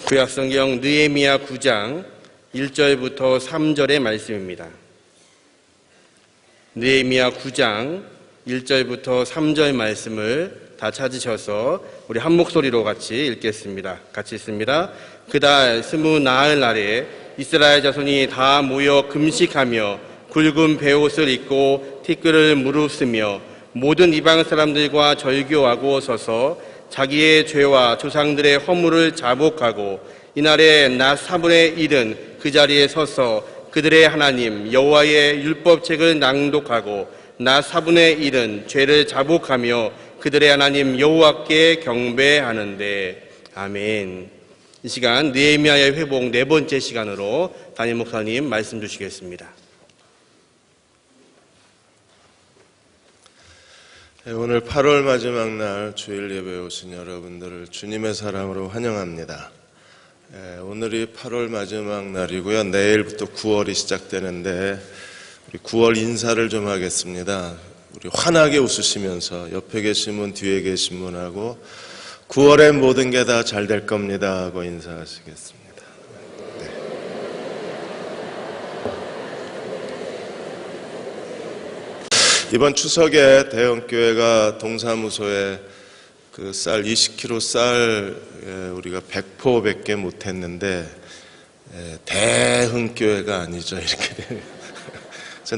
구약성경 느헤미야 9장 1절부터 3절의 말씀입니다. 느헤미야 9장 1절부터 3절 말씀을 다 찾으셔서 우리 한 목소리로 같이 읽겠습니다. 같이 읽습니다. 그달 24날에 이스라엘 자손이 다 모여 금식하며 굵은 베옷을 입고 티끌을 무릅쓰며 모든 이방 사람들과 절교하고 서서 자기의 죄와 조상들의 허물을 자복하고 이날에 낮 4분의 1은 그 자리에 서서 그들의 하나님 여호와의 율법책을 낭독하고 낮 4분의 1은 죄를 자복하며 그들의 하나님 여호와께 경배하는데. 아멘. 이 시간 느헤미야의 회복 네 번째 시간으로 담임 목사님 말씀 주시겠습니다. 오늘 8월 마지막 날 주일 예배에 오신 여러분들을 주님의 사랑으로 환영합니다. 오늘이 8월 마지막 날이고요. 내일부터 9월이 시작되는데 우리 9월 인사를 좀 하겠습니다. 우리 환하게 웃으시면서 옆에 계신 분, 뒤에 계신 분하고 9월에 모든 게 다 잘 될 겁니다 하고 인사하시겠습니다. 이번 추석에 대형교회가 동사무소에 그 쌀 20kg 쌀 우리가 100포밖에 못했는데 대흥교회가 아니죠. 이렇게 되면 그래서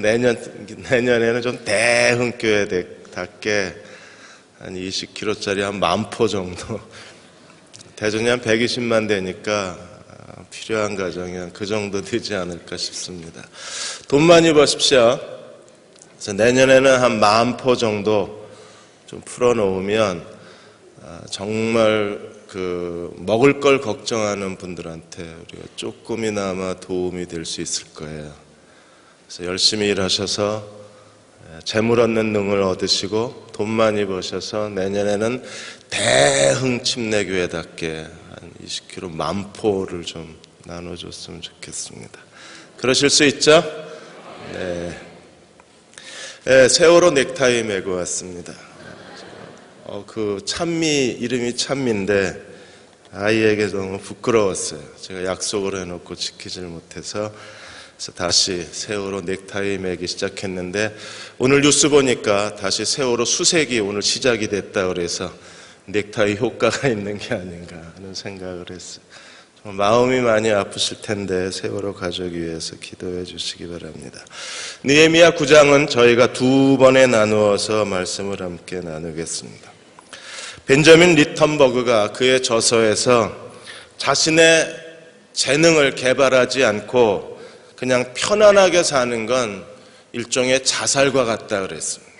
내년에는 좀 대흥교회답게 한 20kg짜리 한 10,000포 정도, 대전이 한 120만 되니까 필요한 가정이 한 그 정도 되지 않을까 싶습니다. 돈 많이 버십시오. 그래서 내년에는 한 10,000포 정도 좀 풀어놓으면 정말 그 먹을 걸 걱정하는 분들한테 우리가 조금이나마 도움이 될 수 있을 거예요. 그래서 열심히 일하셔서 재물 얻는 능을 얻으시고 돈 많이 버셔서 내년에는 대흥 침례교회답게 한 20kg 10,000포를 좀 나눠줬으면 좋겠습니다. 그러실 수 있죠? 네. 세월호 넥타이 메고 왔습니다. 그 찬미, 이름이 찬미인데 아이에게 너무 부끄러웠어요. 제가 약속을 해놓고 지키질 못해서. 그래서 다시 세월호 넥타이 매기 시작했는데 오늘 뉴스 보니까 다시 세월호 수색이 오늘 시작이 됐다 그래서 넥타이 효과가 있는 게 아닌가 하는 생각을 했어요. 마음이 많이 아프실 텐데 세월호 가족을 위해서 기도해 주시기 바랍니다. 느헤미야 9장은 저희가 두 번에 나누어서 말씀을 함께 나누겠습니다. 벤저민 리턴버그가 그의 저서에서 자신의 재능을 개발하지 않고 그냥 편안하게 사는 건 일종의 자살과 같다 그랬습니다.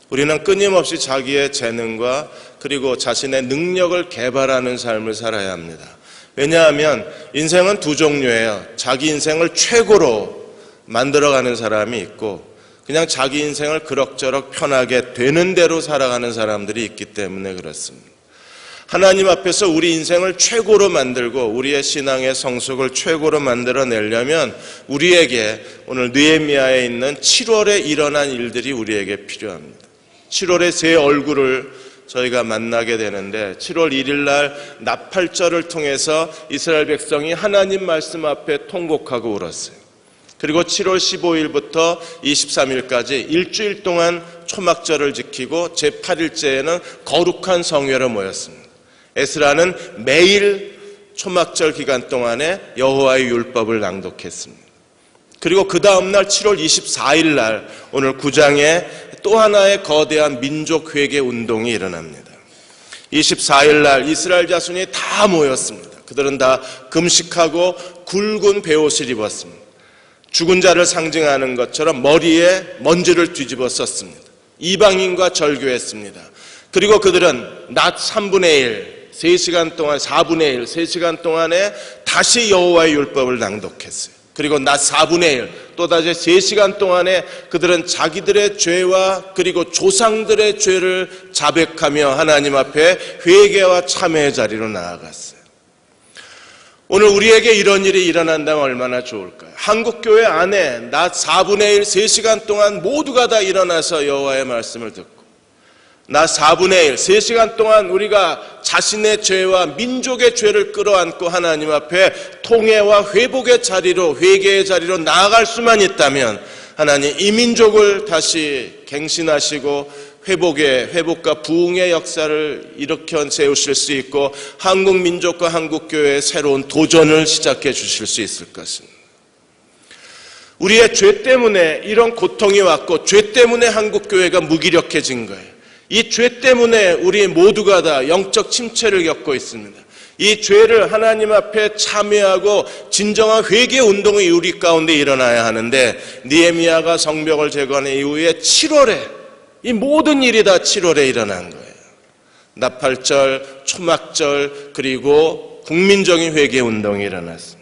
우리는 끊임없이 자기의 재능과 그리고 자신의 능력을 개발하는 삶을 살아야 합니다. 왜냐하면 인생은 두 종류예요. 자기 인생을 최고로 만들어가는 사람이 있고 그냥 자기 인생을 그럭저럭 편하게 되는 대로 살아가는 사람들이 있기 때문에 그렇습니다. 하나님 앞에서 우리 인생을 최고로 만들고 우리의 신앙의 성숙을 최고로 만들어내려면 우리에게 오늘 느헤미야에 있는 7월에 일어난 일들이 우리에게 필요합니다. 7월의 새 얼굴을 저희가 만나게 되는데 7월 1일 날 나팔절을 통해서 이스라엘 백성이 하나님 말씀 앞에 통곡하고 울었어요. 그리고 7월 15일부터 23일까지 일주일 동안 초막절을 지키고 제8일째에는 거룩한 성회로 모였습니다. 에스라는 매일 초막절 기간 동안에 여호와의 율법을 낭독했습니다. 그리고 그 다음날 7월 24일 날 오늘 9장에 또 하나의 거대한 민족 회개 운동이 일어납니다. 24일 날 이스라엘 자손이 다 모였습니다. 그들은 다 금식하고 굵은 베옷을 입었습니다. 죽은 자를 상징하는 것처럼 머리에 먼지를 뒤집어 썼습니다. 이방인과 절교했습니다. 그리고 그들은 낮 3분의 1, 3시간 동안 4분의 1, 3시간 동안에 다시 여호와의 율법을 낭독했어요. 그리고 낮 4분의 1, 또다시 3시간 동안에 그들은 자기들의 죄와 그리고 조상들의 죄를 자백하며 하나님 앞에 회개와 참회의 자리로 나아갔어요. 오늘 우리에게 이런 일이 일어난다면 얼마나 좋을까요? 한국교회 안에 낮 4분의 1, 3시간 동안 모두가 다 일어나서 여호와의 말씀을 듣고 나 4분의 1, 3시간 동안 우리가 자신의 죄와 민족의 죄를 끌어안고 하나님 앞에 통회와 회복의 자리로, 회개의 자리로 나아갈 수만 있다면 하나님 이 민족을 다시 갱신하시고 회복과 부흥의 역사를 일으켜 세우실 수 있고 한국 민족과 한국 교회의 새로운 도전을 시작해 주실 수 있을 것입니다. 우리의 죄 때문에 이런 고통이 왔고 죄 때문에 한국 교회가 무기력해진 거예요. 이 죄 때문에 우리 모두가 다 영적 침체를 겪고 있습니다. 이 죄를 하나님 앞에 참여하고 진정한 회개 운동이 우리 가운데 일어나야 하는데 느헤미야가 성벽을 제거한 이후에 7월에 이 모든 일이 다 7월에 일어난 거예요. 나팔절, 초막절, 그리고 국민적인 회개 운동이 일어났습니다.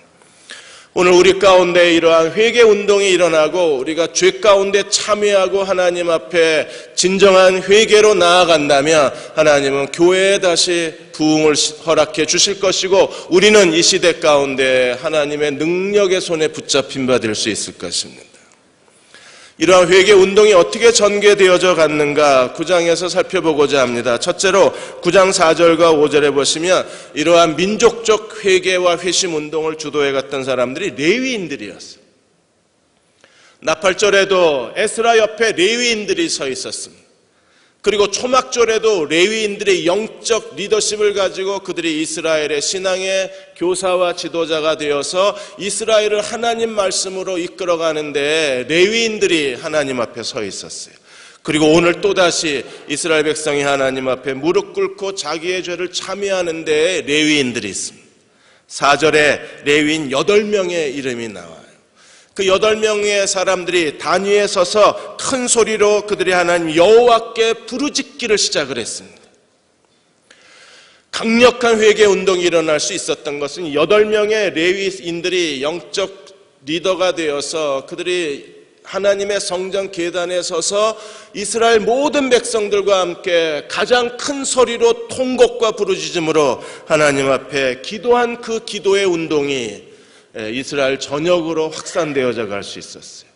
오늘 우리 가운데 이러한 회개 운동이 일어나고 우리가 죄 가운데 참여하고 하나님 앞에 진정한 회개로 나아간다면 하나님은 교회에 다시 부흥을 허락해 주실 것이고 우리는 이 시대 가운데 하나님의 능력의 손에 붙잡힌 바 될 수 있을 것입니다. 이러한 회개 운동이 어떻게 전개되어져 갔는가 9장에서 살펴보고자 합니다. 첫째로 9장 4절과 5절에 보시면 이러한 민족적 회개와 회심 운동을 주도해 갔던 사람들이 레위인들이었어요. 나팔절에도 에스라 옆에 레위인들이 서 있었습니다. 그리고 초막절에도 레위인들의 영적 리더십을 가지고 그들이 이스라엘의 신앙의 교사와 지도자가 되어서 이스라엘을 하나님 말씀으로 이끌어가는데 레위인들이 하나님 앞에 서 있었어요. 그리고 오늘 또다시 이스라엘 백성이 하나님 앞에 무릎 꿇고 자기의 죄를 참여하는데 레위인들이 있습니다. 4절에 레위인 8명의 이름이 나와요. 그 8명의 사람들이 단위에 서서 큰 소리로 그들이 하나님 여호와께 부르짖기를 시작을 했습니다. 강력한 회개 운동이 일어날 수 있었던 것은 8명의 레위인들이 영적 리더가 되어서 그들이 하나님의 성전 계단에 서서 이스라엘 모든 백성들과 함께 가장 큰 소리로 통곡과 부르짖음으로 하나님 앞에 기도한 그 기도의 운동이 이스라엘 전역으로 확산되어져 갈 수 있었어요.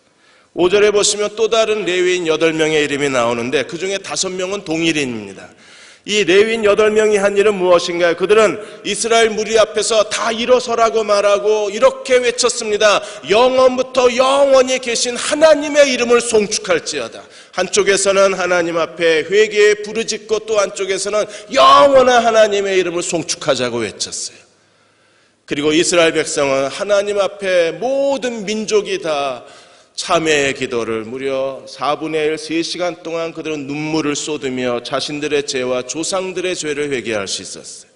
5절에 보시면 또 다른 레위인 8명의 이름이 나오는데 그 중에 5명은 동일인입니다. 이 레위인 8명이 한 일은 무엇인가요? 그들은 이스라엘 무리 앞에서 다 일어서라고 말하고 이렇게 외쳤습니다. 영원부터 영원히 계신 하나님의 이름을 송축할지어다. 한쪽에서는 하나님 앞에 회개에 부르짖고 또 한쪽에서는 영원한 하나님의 이름을 송축하자고 외쳤어요. 그리고 이스라엘 백성은 하나님 앞에 모든 민족이 다 참회의 기도를 무려 4분의 1, 3시간 동안 그들은 눈물을 쏟으며 자신들의 죄와 조상들의 죄를 회개할 수 있었어요.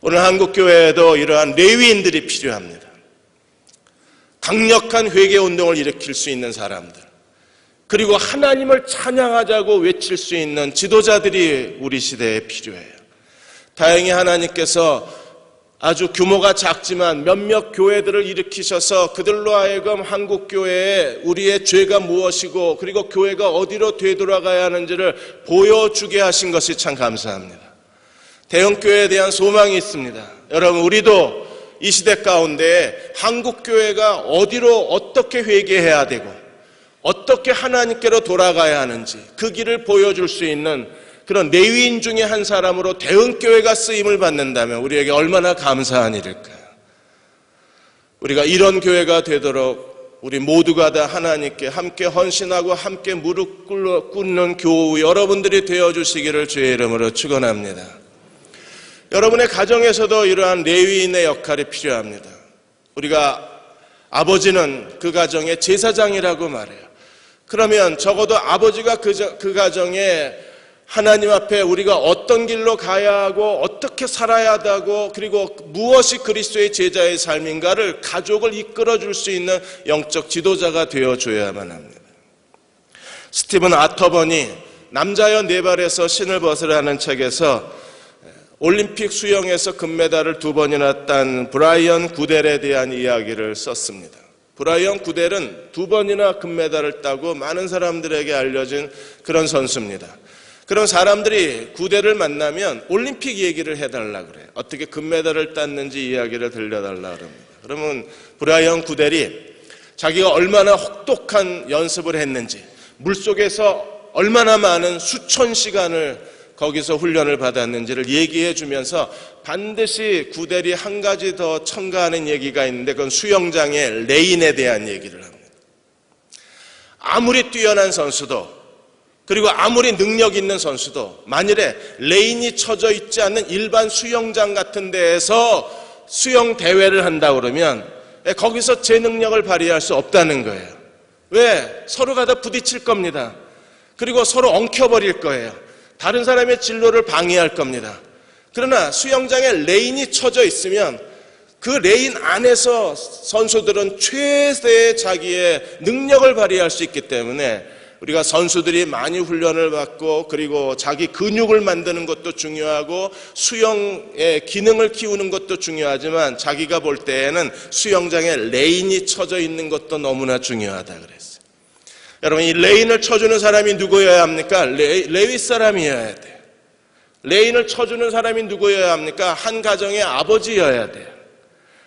오늘 한국교회에도 이러한 레위인들이 필요합니다. 강력한 회개 운동을 일으킬 수 있는 사람들, 그리고 하나님을 찬양하자고 외칠 수 있는 지도자들이 우리 시대에 필요해요. 다행히 하나님께서 아주 규모가 작지만 몇몇 교회들을 일으키셔서 그들로 하여금 한국교회에 우리의 죄가 무엇이고 그리고 교회가 어디로 되돌아가야 하는지를 보여주게 하신 것이 참 감사합니다. 대형교회에 대한 소망이 있습니다. 여러분, 우리도 이 시대 가운데 한국교회가 어디로 어떻게 회개해야 되고 어떻게 하나님께로 돌아가야 하는지 그 길을 보여줄 수 있는 그런 레위인 중에 한 사람으로 대흥교회가 쓰임을 받는다면 우리에게 얼마나 감사한 일일까요? 우리가 이런 교회가 되도록 우리 모두가 다 하나님께 함께 헌신하고 함께 무릎 꿇는 교우 여러분들이 되어주시기를 주의 이름으로 축원합니다. 여러분의 가정에서도 이러한 레위인의 역할이 필요합니다. 우리가 아버지는 그 가정의 제사장이라고 말해요. 그러면 적어도 아버지가 그 가정에 하나님 앞에 우리가 어떤 길로 가야 하고 어떻게 살아야 하다고 그리고 무엇이 그리스도의 제자의 삶인가를 가족을 이끌어줄 수 있는 영적 지도자가 되어줘야만 합니다. 스티븐 아터번이 남자여 네 발에서 신을 벗으라는 책에서 올림픽 수영에서 금메달을 2번이나 딴 브라이언 구델에 대한 이야기를 썼습니다. 브라이언 구델은 2번이나 금메달을 따고 많은 사람들에게 알려진 그런 선수입니다. 그런 사람들이 구대를 만나면 올림픽 얘기를 해달라 그래요. 어떻게 금메달을 땄는지 이야기를 들려달라 그럽니다. 그러면 브라이언 구델이 자기가 얼마나 혹독한 연습을 했는지 물속에서 얼마나 많은 수천 시간을 거기서 훈련을 받았는지를 얘기해 주면서 반드시 구델이 한 가지 더 첨가하는 얘기가 있는데 그건 수영장의 레인에 대한 얘기를 합니다. 아무리 뛰어난 선수도 그리고 아무리 능력 있는 선수도 만일에 레인이 쳐져 있지 않는 일반 수영장 같은 데에서 수영 대회를 한다 그러면 거기서 제 능력을 발휘할 수 없다는 거예요. 왜? 서로가 다 부딪힐 겁니다. 그리고 서로 엉켜버릴 거예요. 다른 사람의 진로를 방해할 겁니다. 그러나 수영장에 레인이 쳐져 있으면 그 레인 안에서 선수들은 최대의 자기의 능력을 발휘할 수 있기 때문에 우리가 선수들이 많이 훈련을 받고 그리고 자기 근육을 만드는 것도 중요하고 수영의 기능을 키우는 것도 중요하지만 자기가 볼 때에는 수영장에 레인이 쳐져 있는 것도 너무나 중요하다 그랬어요. 여러분, 이 레인을 쳐주는 사람이 누구여야 합니까? 레위 사람이어야 돼요. 레인을 쳐주는 사람이 누구여야 합니까? 한 가정의 아버지여야 돼요.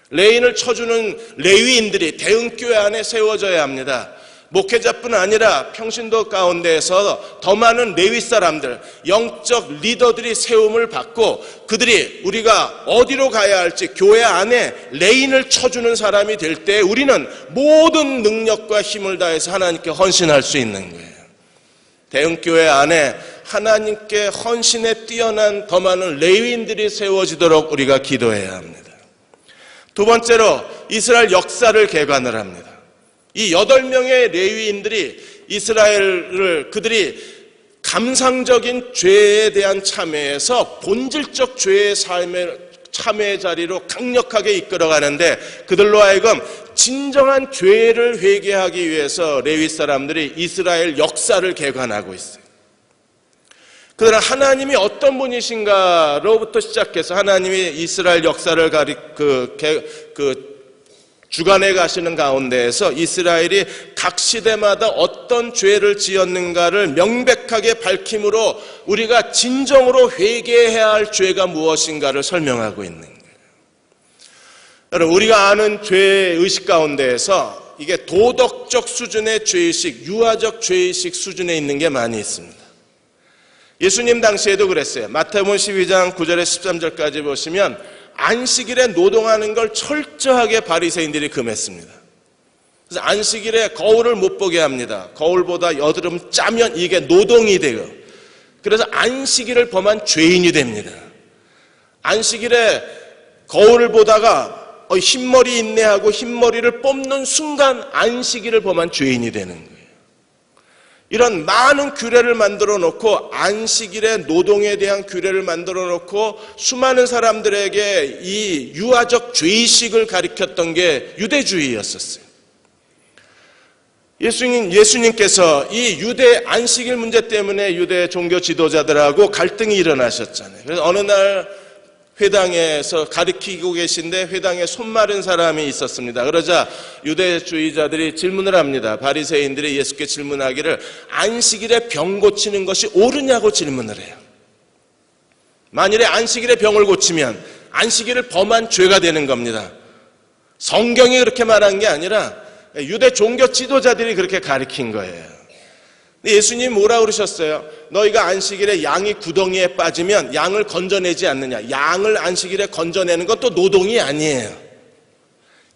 레인을 쳐주는 레위인들이 대응교회 안에 세워져야 합니다. 목회자뿐 아니라 평신도 가운데에서 더 많은 레위 사람들, 영적 리더들이 세움을 받고 그들이 우리가 어디로 가야 할지 교회 안에 레인을 쳐주는 사람이 될 때 우리는 모든 능력과 힘을 다해서 하나님께 헌신할 수 있는 거예요. 대응교회 안에 하나님께 헌신에 뛰어난 더 많은 레위인들이 세워지도록 우리가 기도해야 합니다. 두 번째로 이스라엘 역사를 개관을 합니다. 이 8명의 레위인들이 이스라엘을 그들이 감상적인 죄에 대한 참회에서 본질적 죄의 삶의 참회의 자리로 강력하게 이끌어가는데 그들로 하여금 진정한 죄를 회개하기 위해서 레위 사람들이 이스라엘 역사를 개관하고 있어요. 그들은 하나님이 어떤 분이신가로부터 시작해서 하나님이 이스라엘 역사를 주관해 가시는 가운데에서 이스라엘이 각 시대마다 어떤 죄를 지었는가를 명백하게 밝힘으로 우리가 진정으로 회개해야 할 죄가 무엇인가를 설명하고 있는 거예요. 여러분, 우리가 아는 죄의식 가운데에서 이게 도덕적 수준의 죄의식, 유아적 죄의식 수준에 있는 게 많이 있습니다. 예수님 당시에도 그랬어요. 마태복음 12장 9절에 13절까지 보시면 안식일에 노동하는 걸 철저하게 바리새인들이 금했습니다. 그래서 안식일에 거울을 못 보게 합니다. 거울보다 여드름 짜면 이게 노동이 돼요. 그래서 안식일을 범한 죄인이 됩니다. 안식일에 거울을 보다가 흰머리 있네 하고 흰머리를 뽑는 순간 안식일을 범한 죄인이 되는 거예요. 이런 많은 규례를 만들어 놓고 안식일의 노동에 대한 규례를 만들어 놓고 수많은 사람들에게 이 유아적 죄의식을 가리켰던 게 유대주의였었어요. 예수님께서 이 유대 안식일 문제 때문에 유대 종교 지도자들하고 갈등이 일어나셨잖아요. 그래서 어느 날 회당에서 가르치고 계신데 회당에 손 마른 사람이 있었습니다. 그러자 유대주의자들이 질문을 합니다. 바리새인들이 예수께 질문하기를 안식일에 병 고치는 것이 옳으냐고 질문을 해요. 만일에 안식일에 병을 고치면 안식일을 범한 죄가 되는 겁니다. 성경이 그렇게 말한 게 아니라 유대 종교 지도자들이 그렇게 가르친 거예요. 예수님 뭐라 그러셨어요? 너희가 안식일에 양이 구덩이에 빠지면 양을 건져내지 않느냐. 양을 안식일에 건져내는 건 또 노동이 아니에요.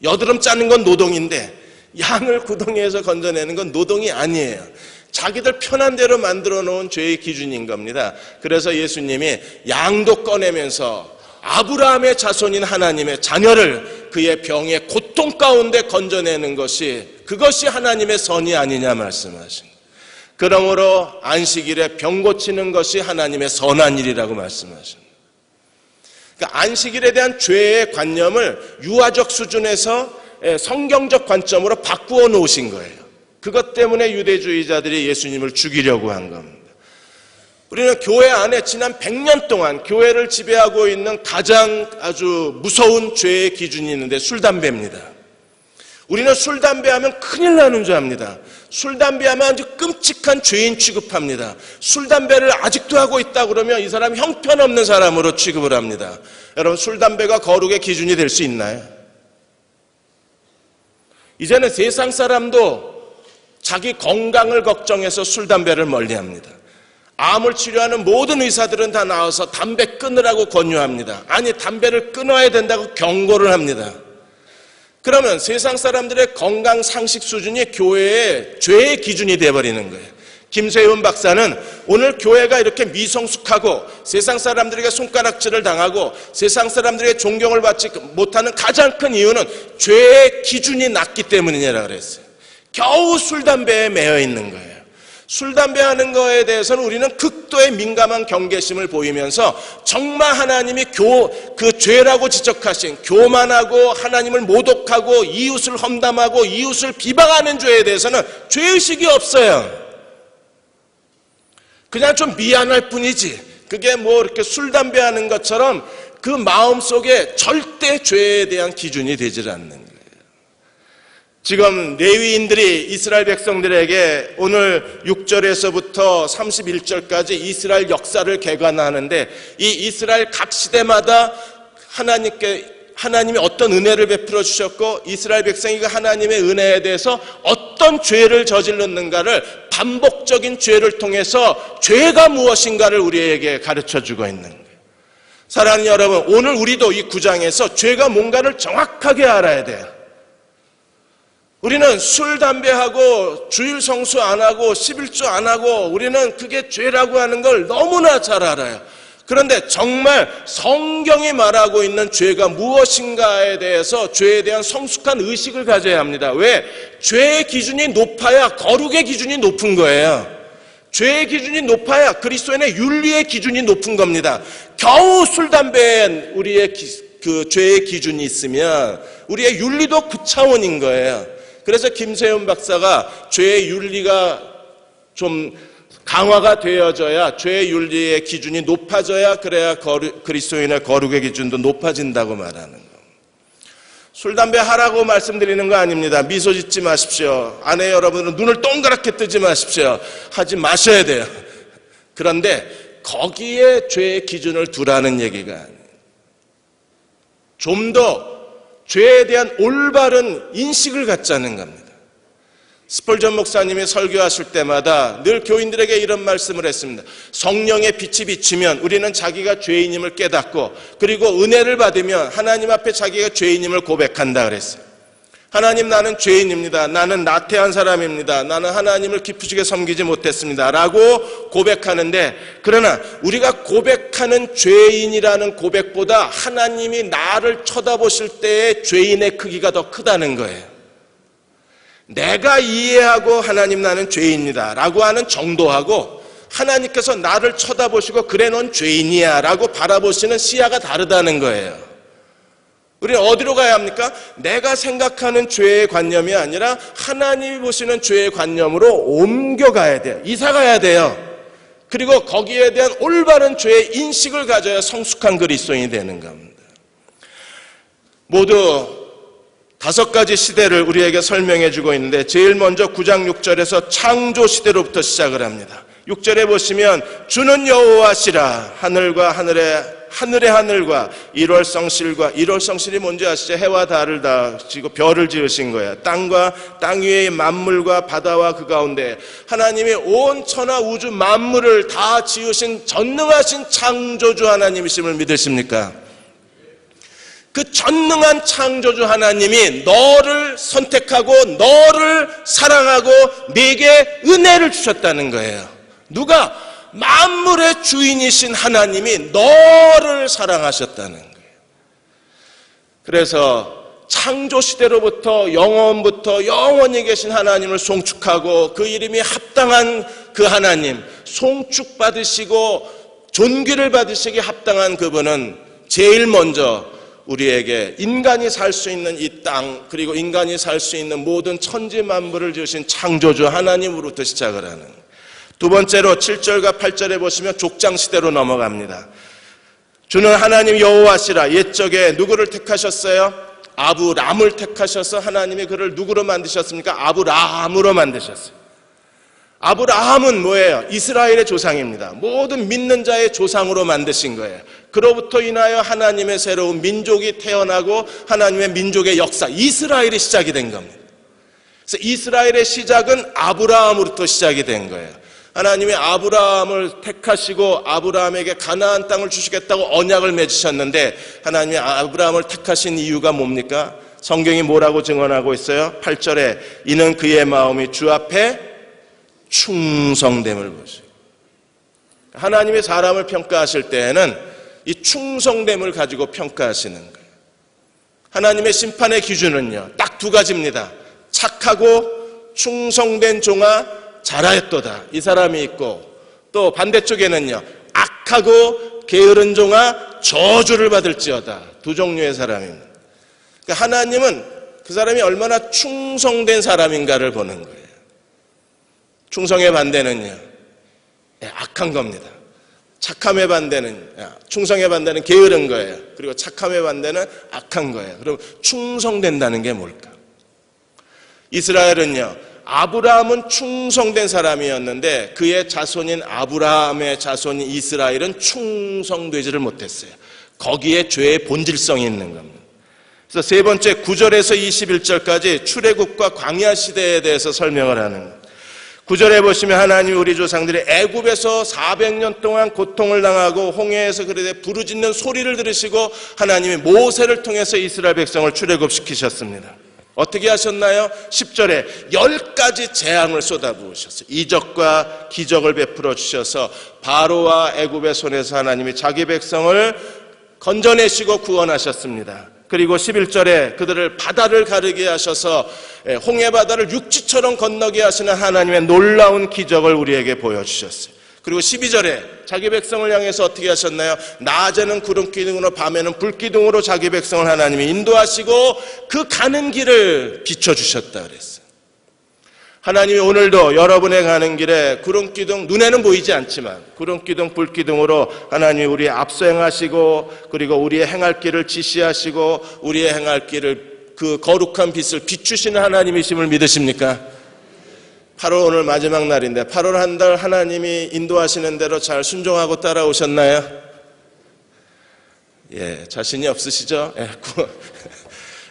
여드름 짜는 건 노동인데 양을 구덩이에서 건져내는 건 노동이 아니에요. 자기들 편한 대로 만들어 놓은 죄의 기준인 겁니다. 그래서 예수님이 양도 꺼내면서 아브라함의 자손인 하나님의 자녀를 그의 병의 고통 가운데 건져내는 것이 그것이 하나님의 선이 아니냐 말씀하신 거예요. 그러므로 안식일에 병 고치는 것이 하나님의 선한 일이라고 말씀하십니다. 그러니까 안식일에 대한 죄의 관념을 유아적 수준에서 성경적 관점으로 바꾸어 놓으신 거예요. 그것 때문에 유대주의자들이 예수님을 죽이려고 한 겁니다. 우리는 교회 안에 지난 100년 동안 교회를 지배하고 있는 가장 아주 무서운 죄의 기준이 있는데 술, 담배입니다. 우리는 술, 담배 하면 큰일 나는 줄 압니다. 술, 담배 하면 아주 끔찍한 죄인 취급합니다. 술, 담배를 아직도 하고 있다 그러면 이 사람 형편없는 사람으로 취급을 합니다. 여러분, 술, 담배가 거룩의 기준이 될 수 있나요? 이제는 세상 사람도 자기 건강을 걱정해서 술, 담배를 멀리합니다. 암을 치료하는 모든 의사들은 다 나와서 담배 끊으라고 권유합니다. 아니, 담배를 끊어야 된다고 경고를 합니다. 그러면 세상 사람들의 건강 상식 수준이 교회의 죄의 기준이 되어버리는 거예요. 김세윤 박사는 오늘 교회가 이렇게 미성숙하고 세상 사람들에게 손가락질을 당하고 세상 사람들에게 존경을 받지 못하는 가장 큰 이유는 죄의 기준이 낮기 때문이라고 그랬어요. 겨우 술, 담배에 매여 있는 거예요. 술, 담배 하는 거에 대해서는 우리는 극도의 민감한 경계심을 보이면서 정말 하나님이 그 죄라고 지적하신 교만하고 하나님을 모독하고 이웃을 험담하고 이웃을 비방하는 죄에 대해서는 죄의식이 없어요. 그냥 좀 미안할 뿐이지 그게 뭐 이렇게 술, 담배 하는 것처럼 그 마음속에 절대 죄에 대한 기준이 되질 않는 거예요. 지금 레위인들이 이스라엘 백성들에게 오늘 6절에서부터 31절까지 이스라엘 역사를 개관하는데 이 이스라엘 각 시대마다 하나님이 어떤 은혜를 베풀어 주셨고 이스라엘 백성이 그 하나님의 은혜에 대해서 어떤 죄를 저질렀는가를 반복적인 죄를 통해서 죄가 무엇인가를 우리에게 가르쳐 주고 있는 거예요. 사랑하는 여러분, 오늘 우리도 이 9장에서 죄가 뭔가를 정확하게 알아야 돼요. 우리는 술, 담배하고 주일 성수 안 하고 11조 안 하고 우리는 그게 죄라고 하는 걸 너무나 잘 알아요. 그런데 정말 성경이 말하고 있는 죄가 무엇인가에 대해서 죄에 대한 성숙한 의식을 가져야 합니다. 왜? 죄의 기준이 높아야 거룩의 기준이 높은 거예요. 죄의 기준이 높아야 그리스도인의 윤리의 기준이 높은 겁니다. 겨우 술, 담배에 우리의 그 죄의 기준이 있으면 우리의 윤리도 그 차원인 거예요. 그래서 김세윤 박사가 죄의 윤리가 좀 강화가 되어져야 죄의 윤리의 기준이 높아져야 그래야 그리스도인의 거룩의 기준도 높아진다고 말하는 거. 술, 담배 하라고 말씀드리는 거 아닙니다. 미소 짓지 마십시오. 아내 여러분은 눈을 동그랗게 뜨지 마십시오. 하지 마셔야 돼요. 그런데 거기에 죄의 기준을 두라는 얘기가 아니에요. 좀 더 죄에 대한 올바른 인식을 갖자는 겁니다. 스펄전 목사님이 설교하실 때마다 늘 교인들에게 이런 말씀을 했습니다. 성령의 빛이 비치면 우리는 자기가 죄인임을 깨닫고 그리고 은혜를 받으면 하나님 앞에 자기가 죄인임을 고백한다 그랬어요. 하나님, 나는 죄인입니다. 나는 나태한 사람입니다. 나는 하나님을 기쁘시게 섬기지 못했습니다. 라고 고백하는데, 그러나 우리가 고백하는 죄인이라는 고백보다 하나님이 나를 쳐다보실 때의 죄인의 크기가 더 크다는 거예요. 내가 이해하고 하나님, 나는 죄인이다 라고 하는 정도하고 하나님께서 나를 쳐다보시고 그래 넌 죄인이야 라고 바라보시는 시야가 다르다는 거예요. 우리는 어디로 가야 합니까? 내가 생각하는 죄의 관념이 아니라 하나님이 보시는 죄의 관념으로 옮겨가야 돼요. 이사가야 돼요. 그리고 거기에 대한 올바른 죄의 인식을 가져야 성숙한 그리스도인이 되는 겁니다. 모두 5가지 시대를 우리에게 설명해 주고 있는데 제일 먼저 9장 6절에서 창조 시대로부터 시작을 합니다. 6절에 보시면 주는 여호와시라. 하늘과 하늘의 하늘과 일월성실과, 일월성실이 뭔지 아시죠? 해와 달을 다지고 별을 지으신 거예요. 땅과 땅 위의 만물과 바다와 그 가운데 하나님이 온 천하 우주 만물을 다 지으신 전능하신 창조주 하나님이심을 믿으십니까? 그 전능한 창조주 하나님이 너를 선택하고 너를 사랑하고 네게 은혜를 주셨다는 거예요. 누가? 만물의 주인이신 하나님이 너를 사랑하셨다는 거예요. 그래서 창조 시대로부터 영원부터 영원히 계신 하나님을 송축하고 그 이름이 합당한 그 하나님, 송축받으시고 존귀를 받으시기 합당한 그분은 제일 먼저 우리에게 인간이 살 수 있는 이 땅, 그리고 인간이 살 수 있는 모든 천지 만물을 지으신 창조주 하나님으로부터 시작을 하는 거예요. 두 번째로 7절과 8절에 보시면 족장시대로 넘어갑니다. 주는 하나님 여호와시라. 옛적에 누구를 택하셨어요? 아브람을 택하셔서 하나님이 그를 누구로 만드셨습니까? 아브라함으로 만드셨어요. 아브라함은 뭐예요? 이스라엘의 조상입니다. 모든 믿는 자의 조상으로 만드신 거예요. 그로부터 인하여 하나님의 새로운 민족이 태어나고 하나님의 민족의 역사, 이스라엘이 시작이 된 겁니다. 그래서 이스라엘의 시작은 아브라함으로부터 시작이 된 거예요. 하나님이 아브라함을 택하시고 아브라함에게 가나안 땅을 주시겠다고 언약을 맺으셨는데, 하나님이 아브라함을 택하신 이유가 뭡니까? 성경이 뭐라고 증언하고 있어요? 8절에 이는 그의 마음이 주 앞에 충성됨을 보시고, 하나님이 사람을 평가하실 때에는 이 충성됨을 가지고 평가하시는 거예요. 하나님의 심판의 기준은요, 딱 두 가지입니다. 착하고 충성된 종아 잘하였도다, 이 사람이 있고, 또 반대쪽에는요, 악하고 게으른 종아 저주를 받을지어다, 두 종류의 사람입니다. 그러니까 하나님은 그 사람이 얼마나 충성된 사람인가를 보는 거예요. 충성의 반대는요, 악한 겁니다. 착함의 반대는, 충성의 반대는 게으른 거예요. 그리고 착함의 반대는 악한 거예요. 그럼 충성된다는 게 뭘까? 이스라엘은요, 아브라함은 충성된 사람이었는데 그의 자손인 아브라함의 자손인 이스라엘은 충성되지를 못했어요. 거기에 죄의 본질성이 있는 겁니다. 그래서 세 번째 9절에서 21절까지 출애굽과 광야 시대에 대해서 설명을 하는 거예요. 9절에 보시면 하나님이 우리 조상들이 애굽에서 400년 동안 고통을 당하고 홍해에서 그렇게 부르짖는 소리를 들으시고 하나님이 모세를 통해서 이스라엘 백성을 출애굽시키셨습니다. 어떻게 하셨나요? 10절에 10가지 재앙을 쏟아부으셨어요. 이적과 기적을 베풀어 주셔서 바로와 애굽의 손에서 하나님이 자기 백성을 건져내시고 구원하셨습니다. 그리고 11절에 그들을 바다를 가르게 하셔서 홍해 바다를 육지처럼 건너게 하시는 하나님의 놀라운 기적을 우리에게 보여주셨어요. 그리고 12절에 자기 백성을 향해서 어떻게 하셨나요? 낮에는 구름기둥으로 밤에는 불기둥으로 자기 백성을 하나님이 인도하시고 그 가는 길을 비춰주셨다 그랬어요. 하나님이 오늘도 여러분의 가는 길에 구름기둥, 눈에는 보이지 않지만 구름기둥, 불기둥으로 하나님이 우리의 앞서 행하시고, 그리고 우리의 행할 길을 지시하시고 우리의 행할 길을 그 거룩한 빛을 비추시는 하나님이심을 믿으십니까? 8월 오늘 마지막 날인데 8월 한 달 하나님이 인도하시는 대로 잘 순종하고 따라오셨나요? 자신이 없으시죠?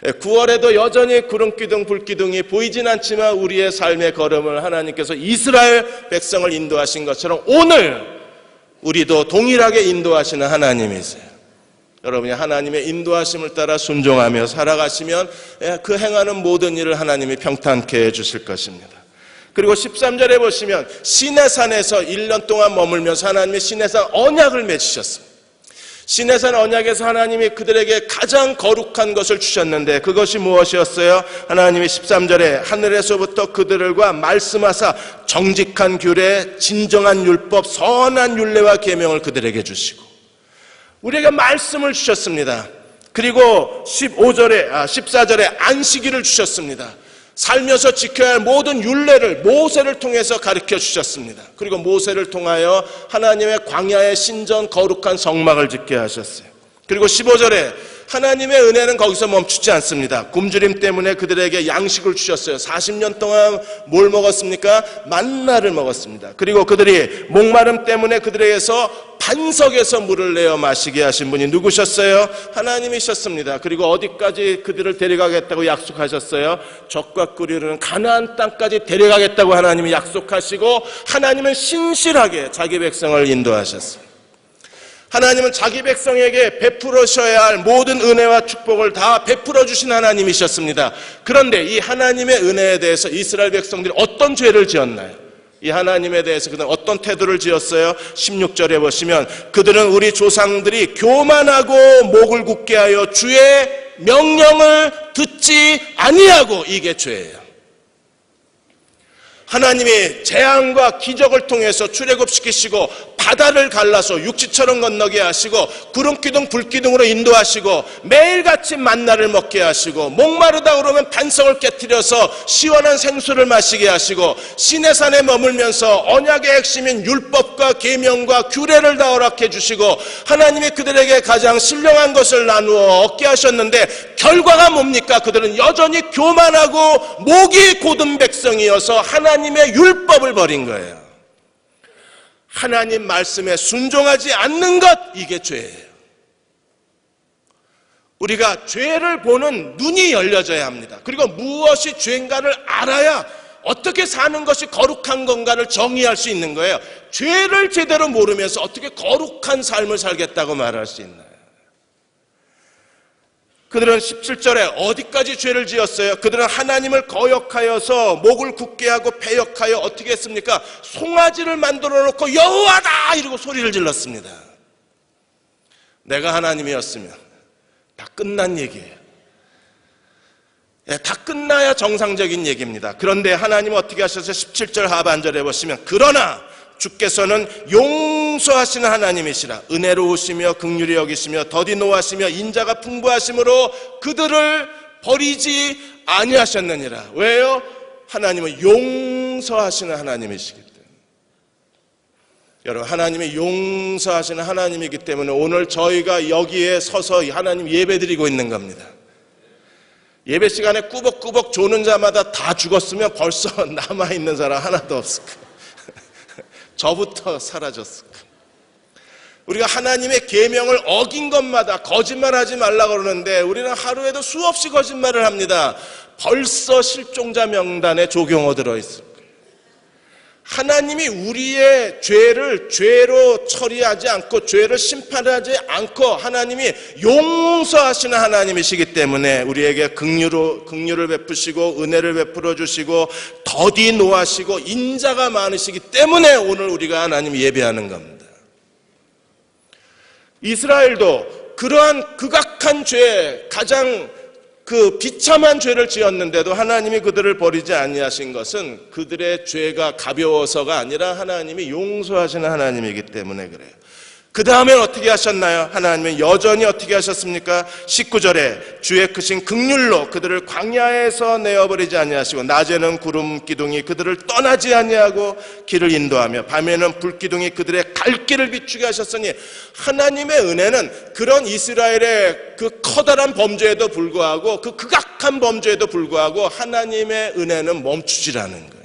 9월에도 여전히 구름기둥 불기둥이 보이진 않지만 우리의 삶의 걸음을 하나님께서 이스라엘 백성을 인도하신 것처럼 오늘 우리도 동일하게 인도하시는 하나님이세요. 여러분이 하나님의 인도하심을 따라 순종하며 살아가시면 그 행하는 모든 일을 하나님이 평탄케 해주실 것입니다. 그리고 13절에 보시면 시내산에서 1년 동안 머물면서 하나님이 시내산 언약을 맺으셨습니다. 시내산 언약에서 하나님이 그들에게 가장 거룩한 것을 주셨는데 그것이 무엇이었어요? 하나님이 13절에 하늘에서부터 그들과 말씀하사 정직한 규례, 진정한 율법, 선한 율례와 계명을 그들에게 주시고 우리에게 말씀을 주셨습니다. 그리고 14절에 안식일을 주셨습니다. 살면서 지켜야 할 모든 율례를 모세를 통해서 가르쳐 주셨습니다. 그리고 모세를 통하여 하나님의 광야의 신전 거룩한 성막을 짓게 하셨어요. 그리고 15절에 하나님의 은혜는 거기서 멈추지 않습니다. 굶주림 때문에 그들에게 양식을 주셨어요. 40년 동안 뭘 먹었습니까? 만나를 먹었습니다. 그리고 그들이 목마름 때문에 그들에게서 반석에서 물을 내어 마시게 하신 분이 누구셨어요? 하나님이셨습니다. 그리고 어디까지 그들을 데려가겠다고 약속하셨어요? 적과 꿀이 흐르는 가나안 땅까지 데려가겠다고 하나님이 약속하시고 하나님은 신실하게 자기 백성을 인도하셨습니다. 하나님은 자기 백성에게 베풀으셔야 할 모든 은혜와 축복을 다 베풀어 주신 하나님이셨습니다. 그런데 이 하나님의 은혜에 대해서 이스라엘 백성들이 어떤 죄를 지었나요? 이 하나님에 대해서 그들은 어떤 태도를 지었어요? 16절에 보시면 그들은 우리 조상들이 교만하고 목을 굳게 하여 주의 명령을 듣지 아니하고, 이게 죄예요. 하나님이 재앙과 기적을 통해서 출애굽시키시고 바다를 갈라서 육지처럼 건너게 하시고 구름기둥 불기둥으로 인도하시고 매일같이 만나를 먹게 하시고 목마르다 그러면 반석을 깨트려서 시원한 생수를 마시게 하시고 시내산에 머물면서 언약의 핵심인 율법과 계명과 규례를 다 허락해 주시고 하나님이 그들에게 가장 신령한 것을 나누어 얻게 하셨는데 결과가 뭡니까? 그들은 여전히 교만하고 목이 곧은 백성이어서 하나님의 율법을 버린 거예요. 하나님 말씀에 순종하지 않는 것, 이게 죄예요. 우리가 죄를 보는 눈이 열려져야 합니다. 그리고 무엇이 죄인가를 알아야 어떻게 사는 것이 거룩한 건가를 정의할 수 있는 거예요. 죄를 제대로 모르면서 어떻게 거룩한 삶을 살겠다고 말할 수 있나요? 그들은 17절에 어디까지 죄를 지었어요? 그들은 하나님을 거역하여서 목을 굳게 하고 패역하여 어떻게 했습니까? 송아지를 만들어 놓고 여호와다 이러고 소리를 질렀습니다. 내가 하나님이었으면 다 끝난 얘기예요. 다 끝나야 정상적인 얘기입니다. 그런데 하나님은 어떻게 하셔서 17절 하반절에 보시면 그러나 주께서는 용서하시는 하나님이시라 은혜로우시며 긍휼히 여기시며 더디 노하시며 인자가 풍부하심으로 그들을 버리지 아니하셨느니라. 왜요? 하나님은 용서하시는 하나님이시기 때문에. 여러분, 하나님이 용서하시는 하나님이기 때문에 오늘 저희가 여기에 서서 하나님 예배드리고 있는 겁니다. 예배 시간에 꾸벅꾸벅 조는 자마다 다 죽었으면 벌써 남아있는 사람 하나도 없을 거예요. 저부터 사라졌을 거예요. 우리가 하나님의 계명을 어긴 것마다 거짓말하지 말라고 그러는데 우리는 하루에도 수없이 거짓말을 합니다. 벌써 실종자 명단에 조경호 들어있을 거예요. 하나님이 우리의 죄를 죄로 처리하지 않고 죄를 심판하지 않고 하나님이 용서하시는 하나님이시기 때문에 우리에게 긍휼을 베푸시고 은혜를 베풀어 주시고 더디 노하시고 인자가 많으시기 때문에 오늘 우리가 하나님 예배하는 겁니다. 이스라엘도 그러한 극악한 죄, 가장 비참한 죄를 지었는데도 하나님이 그들을 버리지 아니하신 것은 그들의 죄가 가벼워서가 아니라 하나님이 용서하시는 하나님이기 때문에 그래요. 그 다음엔 어떻게 하셨나요? 하나님은 여전히 어떻게 하셨습니까? 19절에 주의 크신 긍휼로 그들을 광야에서 내어버리지 아니하시고 낮에는 구름 기둥이 그들을 떠나지 아니하고 길을 인도하며 밤에는 불기둥이 그들의 갈 길을 비추게 하셨으니 하나님의 은혜는 그런 이스라엘의 그 커다란 범죄에도 불구하고 그 극악한 범죄에도 불구하고 하나님의 은혜는 멈추지라는 거예요.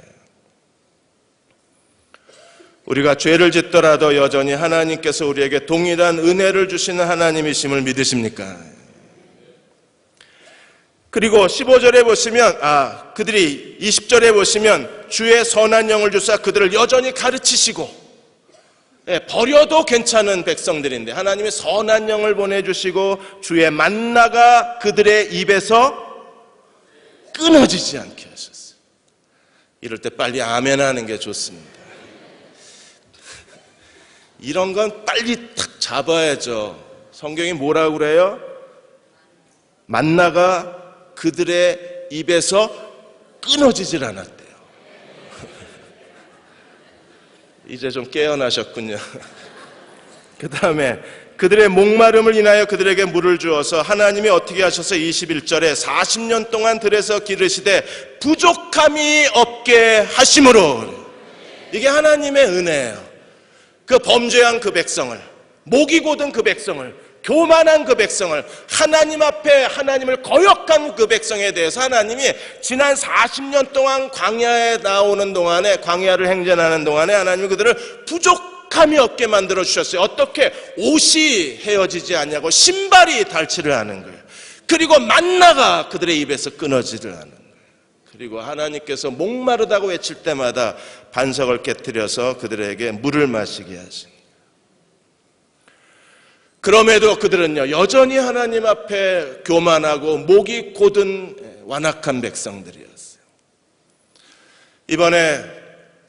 우리가 죄를 짓더라도 여전히 하나님께서 우리에게 동일한 은혜를 주시는 하나님이심을 믿으십니까? 그리고 15절에 보시면 그들이 20절에 보시면 주의 선한 영을 주사 그들을 여전히 가르치시고 버려도 괜찮은 백성들인데 하나님이 선한 영을 보내주시고 주의 만나가 그들의 입에서 끊어지지 않게 하셨어요. 이럴 때 빨리 아멘 하는 게 좋습니다. 이런 건 빨리 탁 잡아야죠. 성경이 뭐라고 그래요? 만나가 그들의 입에서 끊어지질 않았대요. 이제 좀 깨어나셨군요. 그 다음에 그들의 목마름을 인하여 그들에게 물을 주어서 하나님이 어떻게 하셔서 21절에 40년 동안 들에서 기르시되 부족함이 없게 하심으로. 이게 하나님의 은혜예요. 그 범죄한 그 백성을, 목이 곧은 그 백성을, 교만한 그 백성을, 하나님 앞에 하나님을 거역한 그 백성에 대해서 하나님이 지난 40년 동안 광야에 나오는 동안에, 광야를 행전하는 동안에 하나님이 그들을 부족함이 없게 만들어 주셨어요. 어떻게? 옷이 헤어지지 않냐고 신발이 닳지를 않은 거예요. 그리고 만나가 그들의 입에서 끊어지를 않은 거예요. 그리고 하나님께서 목마르다고 외칠 때마다 반석을 깨뜨려서 그들에게 물을 마시게 하십니다. 그럼에도 그들은요 여전히 하나님 앞에 교만하고 목이 곧은 완악한 백성들이었어요. 이번에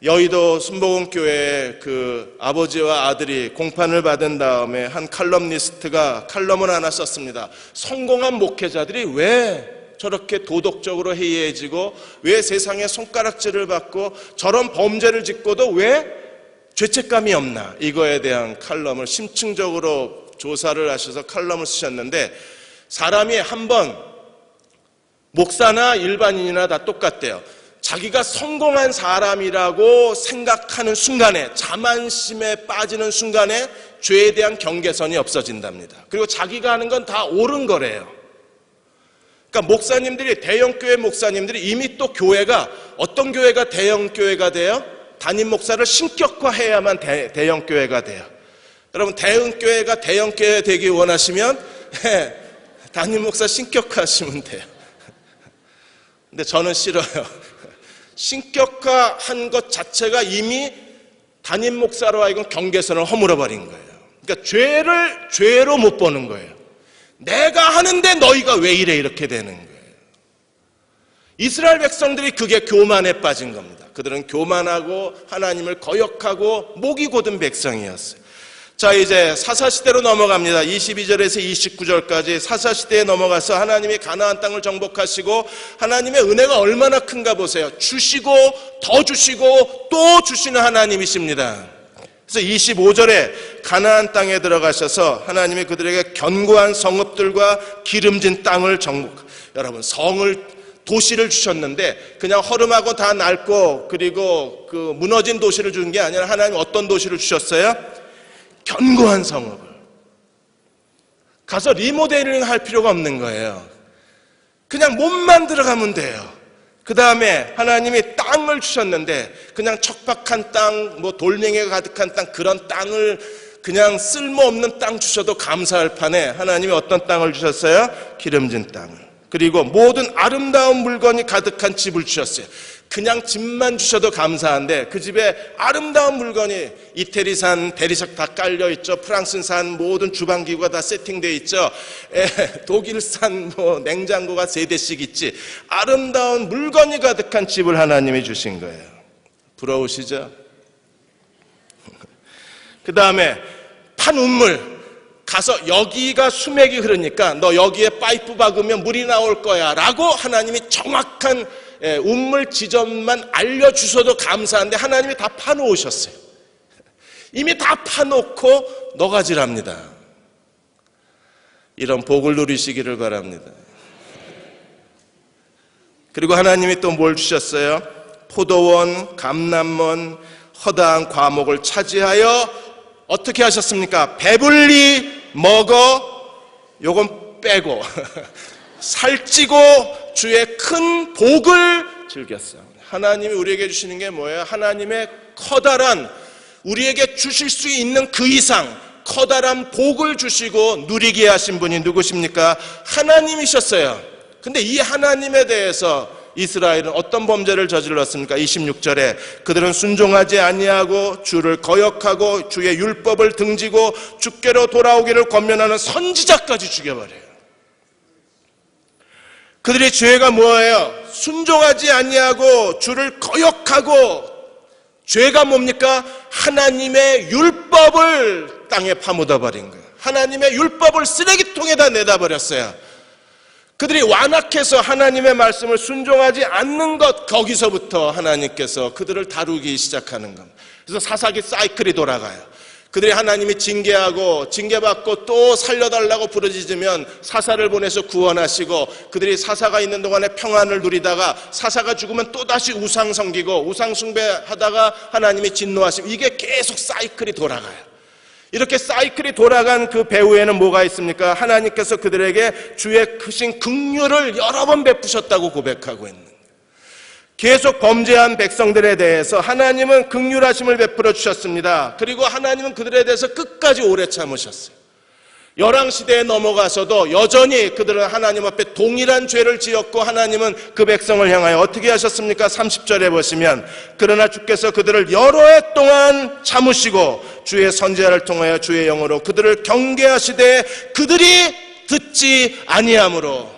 여의도 순복음교회에 그 아버지와 아들이 공판을 받은 다음에 한 칼럼니스트가 칼럼을 하나 썼습니다. 성공한 목회자들이 왜 저렇게 도덕적으로 해이해지고 왜 세상에 손가락질을 받고 저런 범죄를 짓고도 왜 죄책감이 없나, 이거에 대한 칼럼을 심층적으로 조사를 하셔서 칼럼을 쓰셨는데 사람이 한번 목사나 일반인이나 다 똑같대요. 자기가 성공한 사람이라고 생각하는 순간에, 자만심에 빠지는 순간에 죄에 대한 경계선이 없어진답니다. 그리고 자기가 하는 건 다 옳은 거래요. 그러니까 목사님들이, 대형교회 목사님들이 이미 또 교회가, 어떤 교회가 대형교회가 돼요? 담임 목사를 신격화해야만 대형교회가 돼요. 여러분, 대형교회가 대형교회 되기 원하시면 담임 목사 신격화하시면 돼요. 근데 저는 싫어요. 신격화한 것 자체가 이미 담임 목사로 하여금 경계선을 허물어버린 거예요. 그러니까 죄를 죄로 못 보는 거예요. 내가 하는데 너희가 왜 이래, 이렇게 되는 거예요. 이스라엘 백성들이 그게 교만에 빠진 겁니다. 그들은 교만하고 하나님을 거역하고 목이 곧은 백성이었어요. 자, 이제 사사시대로 넘어갑니다. 22절에서 29절까지 사사시대에 넘어가서 하나님이 가나안 땅을 정복하시고 하나님의 은혜가 얼마나 큰가 보세요. 주시고 더 주시고 또 주시는 하나님이십니다. 그래서 25절에 가나안 땅에 들어가셔서 하나님이 그들에게 견고한 성읍들과 기름진 땅을 여러분, 도시를 주셨는데 그냥 허름하고 다 낡고 그리고 그 무너진 도시를 준 게 아니라 하나님 어떤 도시를 주셨어요? 견고한 성읍을. 가서 리모델링 할 필요가 없는 거예요. 그냥 몸만 들어가면 돼요. 그 다음에 하나님이 땅을 주셨는데 그냥 척박한 땅, 돌멩이가 가득한 땅, 그런 땅을 그냥 쓸모없는 땅 주셔도 감사할 판에 하나님이 어떤 땅을 주셨어요? 기름진 땅을. 그리고 모든 아름다운 물건이 가득한 집을 주셨어요. 그냥 집만 주셔도 감사한데 그 집에 아름다운 물건이 이태리산 대리석 다 깔려있죠. 프랑스산 모든 주방기구가 다 세팅되어 있죠. 독일산 냉장고가 3대씩 있지. 아름다운 물건이 가득한 집을 하나님이 주신 거예요. 부러우시죠? 그 다음에 판우물. 가서 여기가 수맥이 흐르니까 너 여기에 파이프 박으면 물이 나올 거야 라고 하나님이 정확한 운물 지점만 알려주셔도 감사한데 하나님이 다 파놓으셨어요. 이미 다 파놓고 너가지랍니다. 이런 복을 누리시기를 바랍니다. 그리고 하나님이 또 뭘 주셨어요? 포도원, 감람원, 허다한 과목을 차지하여 어떻게 하셨습니까? 배불리 먹어, 요건 빼고 살찌고 주의 큰 복을 즐겼어요. 하나님이 우리에게 주시는 게 뭐예요? 하나님의 커다란, 우리에게 주실 수 있는 그 이상 커다란 복을 주시고 누리게 하신 분이 누구십니까? 하나님이셨어요. 근데 이 하나님에 대해서 이스라엘은 어떤 범죄를 저질렀습니까? 26절에 그들은 순종하지 아니하고 주를 거역하고 주의 율법을 등지고 주께로 돌아오기를 권면하는 선지자까지 죽여버려요. 그들의 죄가 뭐예요? 순종하지 아니하고 주를 거역하고, 죄가 뭡니까? 하나님의 율법을 땅에 파묻어 버린 거예요. 하나님의 율법을 쓰레기통에다 내다 버렸어요. 그들이 완악해서 하나님의 말씀을 순종하지 않는 것, 거기서부터 하나님께서 그들을 다루기 시작하는 겁니다. 그래서 사사기 사이클이 돌아가요. 그들이 하나님이 징계하고 징계받고 또 살려달라고 부르짖으면 사사를 보내서 구원하시고, 그들이 사사가 있는 동안에 평안을 누리다가 사사가 죽으면 또다시 우상 섬기고 우상 숭배하다가 하나님이 진노하시고, 이게 계속 사이클이 돌아가요. 이렇게 사이클이 돌아간 그 배후에는 뭐가 있습니까? 하나님께서 그들에게 주의 크신 긍휼을 여러 번 베푸셨다고 고백하고 있는 거예요. 계속 범죄한 백성들에 대해서 하나님은 긍휼하심을 베풀어 주셨습니다. 그리고 하나님은 그들에 대해서 끝까지 오래 참으셨어요. 열왕시대에 넘어가서도 여전히 그들은 하나님 앞에 동일한 죄를 지었고, 하나님은 그 백성을 향하여 어떻게 하셨습니까? 30절에 보시면, 그러나 주께서 그들을 여러 해 동안 참으시고 주의 선지자를 통하여 주의 영으로 그들을 경계하시되 그들이 듣지 아니하므로.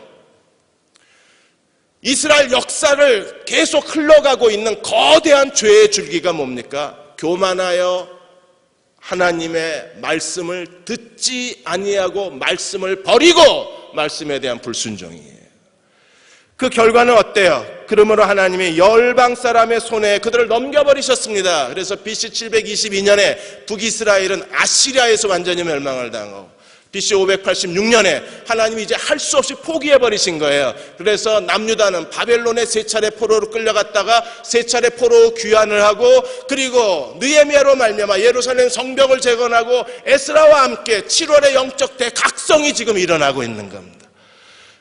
이스라엘 역사를 계속 흘러가고 있는 거대한 죄의 줄기가 뭡니까? 교만하여 하나님의 말씀을 듣지 아니하고 말씀을 버리고 말씀에 대한 불순종이에요. 그 결과는 어때요? 그러므로 하나님이 열방 사람의 손에 그들을 넘겨버리셨습니다. 그래서 BC 722년에 북이스라엘은 아시리아에서 완전히 멸망을 당하고, BC 586년에 하나님이 이제 할 수 없이 포기해버리신 거예요. 그래서 남유다는 바벨론에 3차례 포로로 끌려갔다가 3차례 포로 귀환을 하고, 그리고 느헤미야로 말미암아 예루살렘 성벽을 재건하고 에스라와 함께 7월의 영적 대각성이 지금 일어나고 있는 겁니다.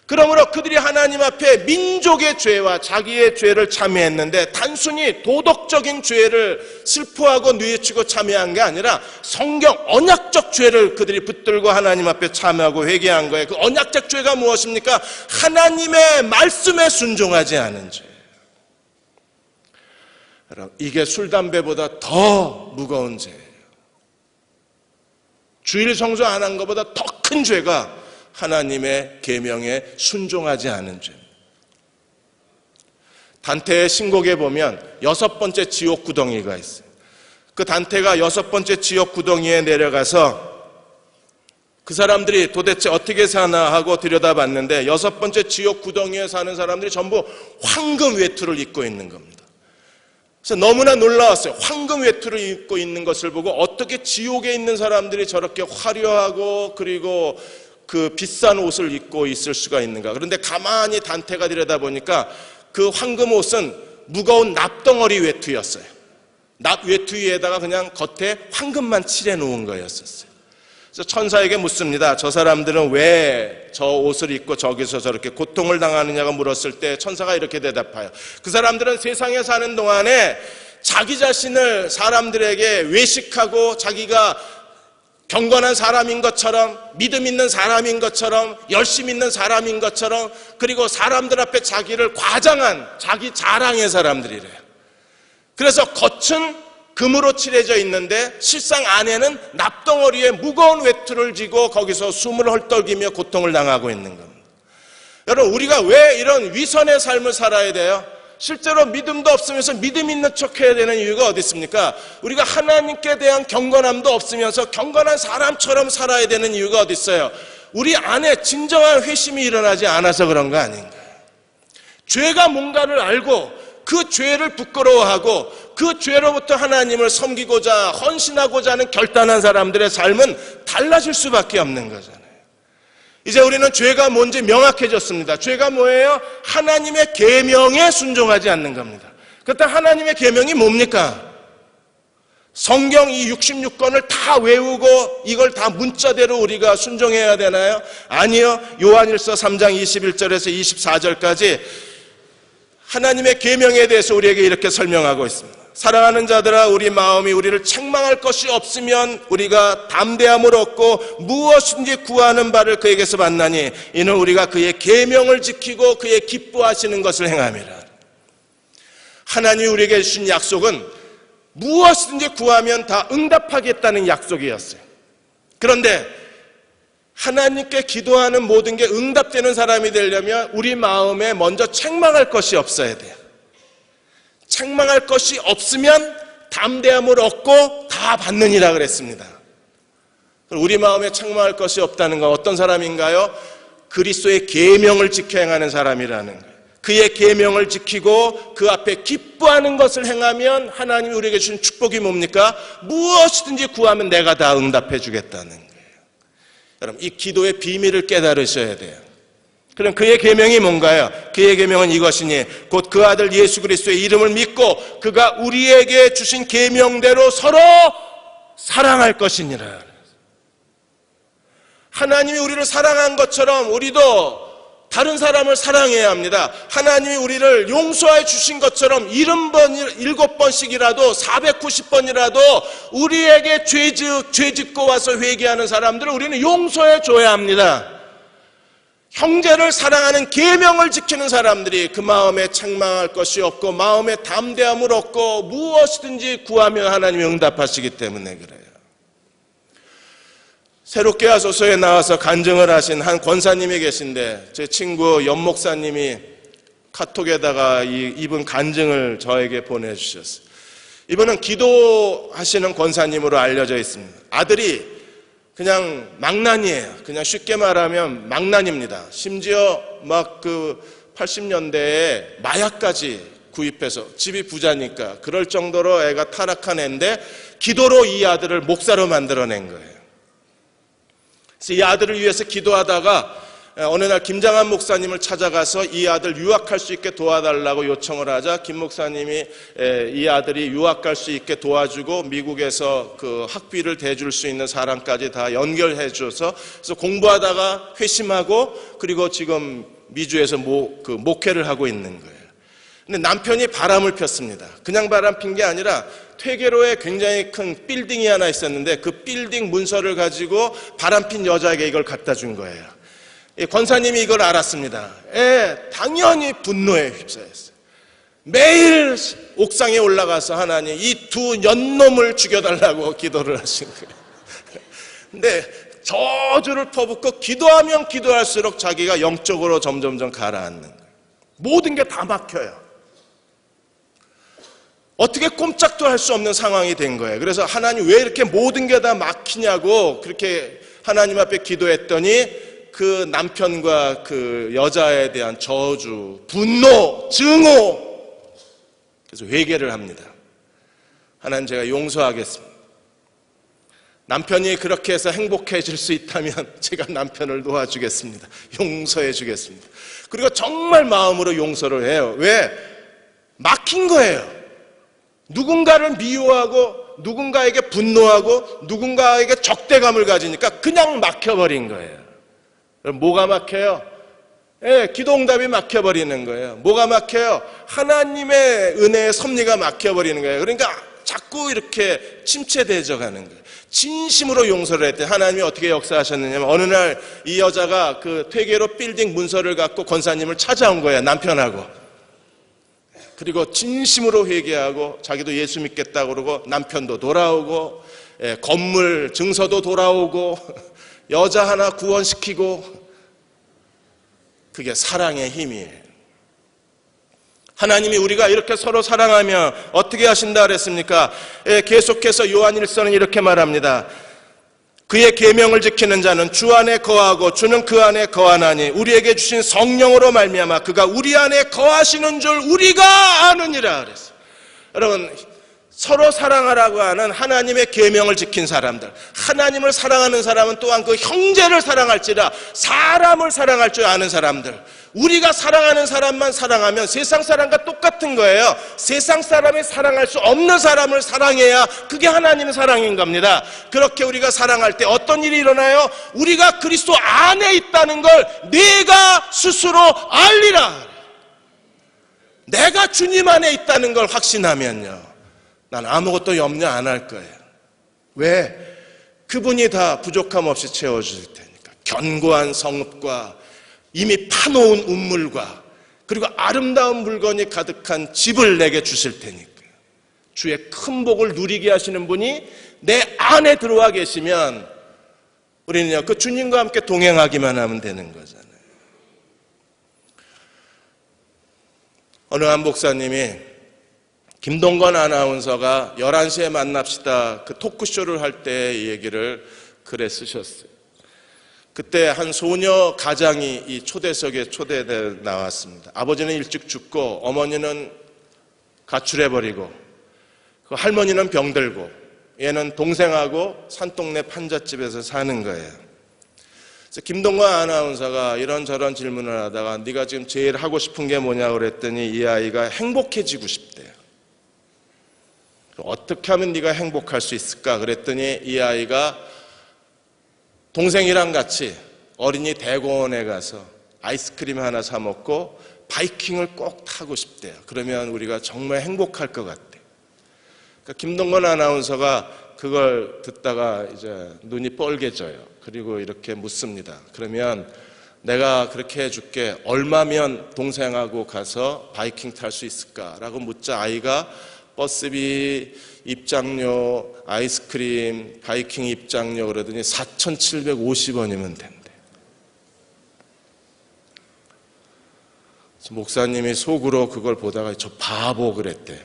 그러므로 그들이 하나님 앞에 민족의 죄와 자기의 죄를 참여했는데 단순히 도덕적인 죄를 슬퍼하고 뉘우치고 참여한 게 아니라 성경 언약적 죄를 그들이 붙들고 하나님 앞에 참여하고 회개한 거예요. 그 언약적 죄가 무엇입니까? 하나님의 말씀에 순종하지 않은 죄. 여러분, 이게 술, 담배보다 더 무거운 죄예요. 주일 성수 안 한 것보다 더 큰 죄가 하나님의 계명에 순종하지 않은 죄입니다. 단테의 신곡에 보면 6번째 지옥 구덩이가 있어요. 그 단테가 6번째 지옥 구덩이에 내려가서 그 사람들이 도대체 어떻게 사나 하고 들여다봤는데 6번째 지옥 구덩이에 사는 사람들이 전부 황금 외투를 입고 있는 겁니다. 그래서 너무나 놀라웠어요. 황금 외투를 입고 있는 것을 보고 어떻게 지옥에 있는 사람들이 저렇게 화려하고 그리고 그 비싼 옷을 입고 있을 수가 있는가. 그런데 가만히 단테가 들여다보니까 그 황금 옷은 무거운 납덩어리 외투였어요. 납 외투 위에다가 그냥 겉에 황금만 칠해 놓은 거였었어요. 그래서 천사에게 묻습니다. 저 사람들은 왜 저 옷을 입고 저기서 저렇게 고통을 당하느냐고 물었을 때 천사가 이렇게 대답해요. 그 사람들은 세상에 사는 동안에 자기 자신을 사람들에게 외식하고 자기가 경건한 사람인 것처럼, 믿음 있는 사람인 것처럼, 열심 있는 사람인 것처럼, 그리고 사람들 앞에 자기를 과장한 자기 자랑의 사람들이래요. 그래서 겉은 금으로 칠해져 있는데 실상 안에는 납덩어리에 무거운 외투를 지고 거기서 숨을 헐떡이며 고통을 당하고 있는 겁니다. 여러분, 우리가 왜 이런 위선의 삶을 살아야 돼요? 실제로 믿음도 없으면서 믿음 있는 척해야 되는 이유가 어디 있습니까? 우리가 하나님께 대한 경건함도 없으면서 경건한 사람처럼 살아야 되는 이유가 어디 있어요? 우리 안에 진정한 회심이 일어나지 않아서 그런 거 아닌가요? 죄가 뭔가를 알고 그 죄를 부끄러워하고 그 죄로부터 하나님을 섬기고자 헌신하고자 하는 결단한 사람들의 삶은 달라질 수밖에 없는 거잖아요. 이제 우리는 죄가 뭔지 명확해졌습니다. 죄가 뭐예요? 하나님의 계명에 순종하지 않는 겁니다. 그렇다면 하나님의 계명이 뭡니까? 성경 이 66권을 다 외우고 이걸 다 문자대로 우리가 순종해야 되나요? 아니요. 요한일서 3장 21절에서 24절까지 하나님의 계명에 대해서 우리에게 이렇게 설명하고 있습니다. 사랑하는 자들아, 우리 마음이 우리를 책망할 것이 없으면 우리가 담대함을 얻고 무엇인지 구하는 바를 그에게서 만나니 이는 우리가 그의 계명을 지키고 그의 기뻐하시는 것을 행함이라. 하나님이 우리에게 주신 약속은 무엇이든지 구하면 다 응답하겠다는 약속이었어요. 그런데 하나님께 기도하는 모든 게 응답되는 사람이 되려면 우리 마음에 먼저 책망할 것이 없어야 돼요. 책망할 것이 없으면 담대함을 얻고 다 받느니라 그랬습니다. 우리 마음에 책망할 것이 없다는 건 어떤 사람인가요? 그리스도의 계명을 지켜 행하는 사람이라는 거예요. 그의 계명을 지키고 그 앞에 기뻐하는 것을 행하면 하나님이 우리에게 주신 축복이 뭡니까? 무엇이든지 구하면 내가 다 응답해 주겠다는 거예요. 여러분, 이 기도의 비밀을 깨달으셔야 돼요. 그럼 그의 계명이 뭔가요? 그의 계명은 이것이니 곧 그 아들 예수 그리스도의 이름을 믿고 그가 우리에게 주신 계명대로 서로 사랑할 것이니라. 하나님이 우리를 사랑한 것처럼 우리도 다른 사람을 사랑해야 합니다. 하나님이 우리를 용서해 주신 것처럼 7번씩이라도 490번이라도 우리에게 죄 짓고 와서 회개하는 사람들을 우리는 용서해 줘야 합니다. 형제를 사랑하는 계명을 지키는 사람들이 그 마음에 책망할 것이 없고 마음에 담대함을 얻고 무엇이든지 구하면 하나님이 응답하시기 때문에 그래요. 새롭게 하소서에 나와서 간증을 하신 한 권사님이 계신데 제 친구 연 목사님이 카톡에다가 이분 간증을 저에게 보내주셨어요. 이분은 기도하시는 권사님으로 알려져 있습니다. 아들이 그냥 망난이에요. 그냥 쉽게 말하면 망난입니다. 심지어 막 그 80년대에 마약까지 구입해서 집이 부자니까 그럴 정도로 애가 타락한 애인데 기도로 이 아들을 목사로 만들어낸 거예요. 그래서 이 아들을 위해서 기도하다가 어느 날 김장한 목사님을 찾아가서 이 아들 유학할 수 있게 도와달라고 요청을 하자 김 목사님이 이 아들이 유학 갈 수 있게 도와주고 미국에서 그 학비를 대줄 수 있는 사람까지 다 연결해 줘서 그래서 공부하다가 회심하고 그리고 지금 미주에서 목회를 하고 있는 거예요. 근데 남편이 바람을 폈습니다. 그냥 바람 핀 게 아니라 퇴계로에 굉장히 큰 빌딩이 하나 있었는데 그 빌딩 문서를 가지고 바람 핀 여자에게 이걸 갖다 준 거예요. 권사님이 이걸 알았습니다. 당연히 분노에 휩싸였어요. 매일 옥상에 올라가서 하나님 이 두 년놈을 죽여달라고 기도를 하신 거예요. 근데 저주를 퍼붓고 기도하면 기도할수록 자기가 영적으로 점점점 가라앉는 거예요. 모든 게 다 막혀요. 어떻게 꼼짝도 할 수 없는 상황이 된 거예요. 그래서 하나님 왜 이렇게 모든 게 다 막히냐고 그렇게 하나님 앞에 기도했더니 그 남편과 그 여자에 대한 저주, 분노, 증오, 그래서 회개를 합니다. 하나님 제가 용서하겠습니다. 남편이 그렇게 해서 행복해질 수 있다면 제가 남편을 도와주겠습니다. 용서해 주겠습니다. 그리고 정말 마음으로 용서를 해요. 왜? 막힌 거예요. 누군가를 미워하고 누군가에게 분노하고 누군가에게 적대감을 가지니까 그냥 막혀버린 거예요. 그럼 뭐가 막혀요? 기도응답이 막혀버리는 거예요. 뭐가 막혀요? 하나님의 은혜의 섭리가 막혀버리는 거예요. 그러니까 자꾸 이렇게 침체되어져 가는 거예요. 진심으로 용서를 했더니 하나님이 어떻게 역사하셨느냐면 어느 날 이 여자가 그 퇴계로 빌딩 문서를 갖고 권사님을 찾아온 거예요. 남편하고. 그리고 진심으로 회개하고 자기도 예수 믿겠다고 그러고 남편도 돌아오고 건물 증서도 돌아오고 여자 하나 구원시키고 그게 사랑의 힘이에요. 하나님이 우리가 이렇게 서로 사랑하며 어떻게 하신다 그랬습니까? 계속해서 요한일서는 이렇게 말합니다. 그의 계명을 지키는 자는 주 안에 거하고 주는 그 안에 거하나니 우리에게 주신 성령으로 말미암아 그가 우리 안에 거하시는 줄 우리가 아느니라 그랬어요. 여러분 서로 사랑하라고 하는 하나님의 계명을 지킨 사람들, 하나님을 사랑하는 사람은 또한 그 형제를 사랑할지라 사람을 사랑할 줄 아는 사람들, 우리가 사랑하는 사람만 사랑하면 세상 사람과 똑같은 거예요. 세상 사람이 사랑할 수 없는 사람을 사랑해야 그게 하나님의 사랑인 겁니다. 그렇게 우리가 사랑할 때 어떤 일이 일어나요? 우리가 그리스도 안에 있다는 걸 내가 스스로 알리라. 내가 주님 안에 있다는 걸 확신하면요, 난 아무것도 염려 안 할 거예요. 왜? 그분이 다 부족함 없이 채워주실 테니까. 견고한 성읍과 이미 파놓은 우물과 그리고 아름다운 물건이 가득한 집을 내게 주실 테니까. 주의 큰 복을 누리게 하시는 분이 내 안에 들어와 계시면 우리는요, 그 주님과 함께 동행하기만 하면 되는 거잖아요. 어느 한 목사님이 김동건 아나운서가 11시에 만납시다 그 토크쇼를 할 때 이 얘기를 글에 쓰셨어요. 그때 한 소녀 가장이 이 초대석에 초대돼 나왔습니다. 아버지는 일찍 죽고 어머니는 가출해버리고 그 할머니는 병들고 얘는 동생하고 산동네 판잣집에서 사는 거예요. 그래서 김동건 아나운서가 이런저런 질문을 하다가 네가 지금 제일 하고 싶은 게 뭐냐고 그랬더니 이 아이가 행복해지고 싶대요. 어떻게 하면 네가 행복할 수 있을까? 그랬더니 이 아이가 동생이랑 같이 어린이 대공원에 가서 아이스크림 하나 사 먹고 바이킹을 꼭 타고 싶대요. 그러면 우리가 정말 행복할 것 같대요. 그러니까 김동건 아나운서가 그걸 듣다가 이제 눈이 뻘개져요. 그리고 이렇게 묻습니다. 그러면 내가 그렇게 해줄게. 얼마면 동생하고 가서 바이킹 탈 수 있을까라고 묻자 아이가 버스비, 입장료, 아이스크림, 바이킹 입장료 그러더니 4,750원이면 된대. 목사님이 속으로 그걸 보다가 저 바보 그랬대요.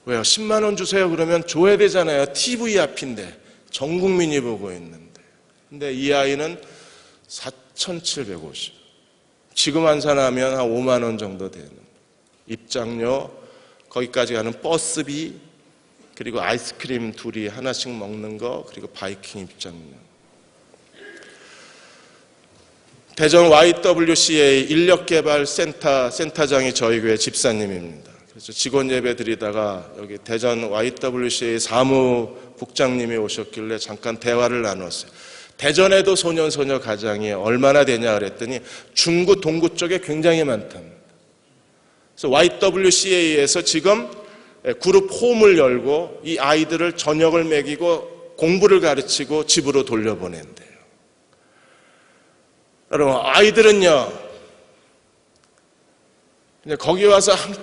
왜요? 10만 원 주세요 그러면 줘야 되잖아요. TV 앞인데 전 국민이 보고 있는데. 근데 이 아이는 4,750원. 지금 환산하면 한 5만 원 정도 되는 입장료, 거기까지 가는 버스비, 그리고 아이스크림 둘이 하나씩 먹는 거, 그리고 바이킹 입장료. 대전 YWCA 인력개발센터 센터장이 저희 교회 집사님입니다. 그래서 직원 예배 드리다가 여기 대전 YWCA 사무국장님이 오셨길래 잠깐 대화를 나눴어요. 대전에도 소년소녀 가장이 얼마나 되냐 그랬더니 중구 동구 쪽에 굉장히 많답니다. 그래서 YWCA에서 지금 그룹 홈을 열고 이 아이들을 저녁을 먹이고 공부를 가르치고 집으로 돌려보낸대요. 여러분, 아이들은요, 그냥 거기 와서 한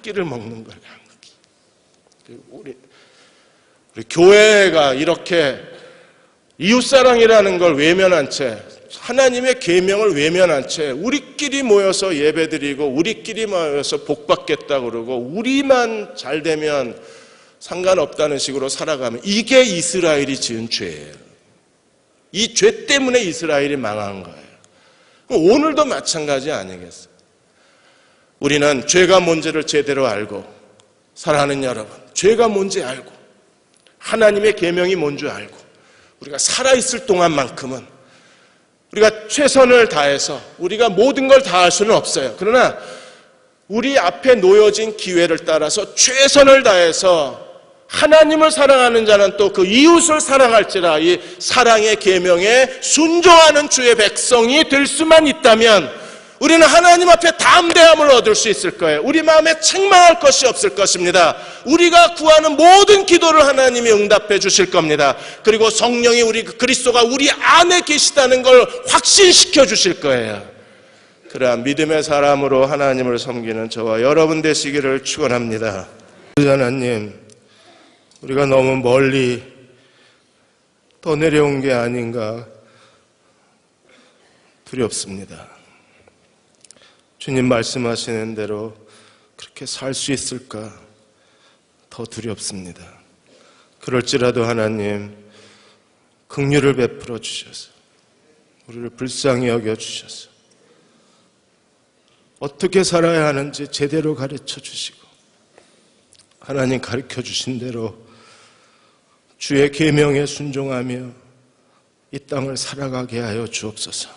끼를 먹는 거예요. 한 끼. 우리 교회가 이렇게 이웃사랑이라는 걸 외면한 채, 하나님의 계명을 외면한 채 우리끼리 모여서 예배드리고 우리끼리 모여서 복받겠다고 그러고 우리만 잘 되면 상관없다는 식으로 살아가면 이게 이스라엘이 지은 죄예요. 이 죄 때문에 이스라엘이 망한 거예요. 오늘도 마찬가지 아니겠어요? 우리는 죄가 뭔지를 제대로 알고, 사랑하는 여러분, 죄가 뭔지 알고 하나님의 계명이 뭔지 알고 우리가 살아있을 동안만큼은 우리가 최선을 다해서 우리가 모든 걸 다 할 수는 없어요. 그러나 우리 앞에 놓여진 기회를 따라서 최선을 다해서 하나님을 사랑하는 자는 또 그 이웃을 사랑할지라, 이 사랑의 계명에 순종하는 주의 백성이 될 수만 있다면 우리는 하나님 앞에 담대함을 얻을 수 있을 거예요. 우리 마음에 책망할 것이 없을 것입니다. 우리가 구하는 모든 기도를 하나님이 응답해 주실 겁니다. 그리고 성령이 우리 그리스도가 우리 안에 계시다는 걸 확신시켜 주실 거예요. 그러한 믿음의 사람으로 하나님을 섬기는 저와 여러분 되시기를 축원합니다. 하나님, 우리가 너무 멀리 떠내려온 게 아닌가 두렵습니다. 주님 말씀하시는 대로 그렇게 살 수 있을까 더 두렵습니다. 그럴지라도 하나님 긍휼을 베풀어 주셔서 우리를 불쌍히 여겨 주셔서 어떻게 살아야 하는지 제대로 가르쳐 주시고 하나님 가르쳐 주신 대로 주의 계명에 순종하며 이 땅을 살아가게 하여 주옵소서.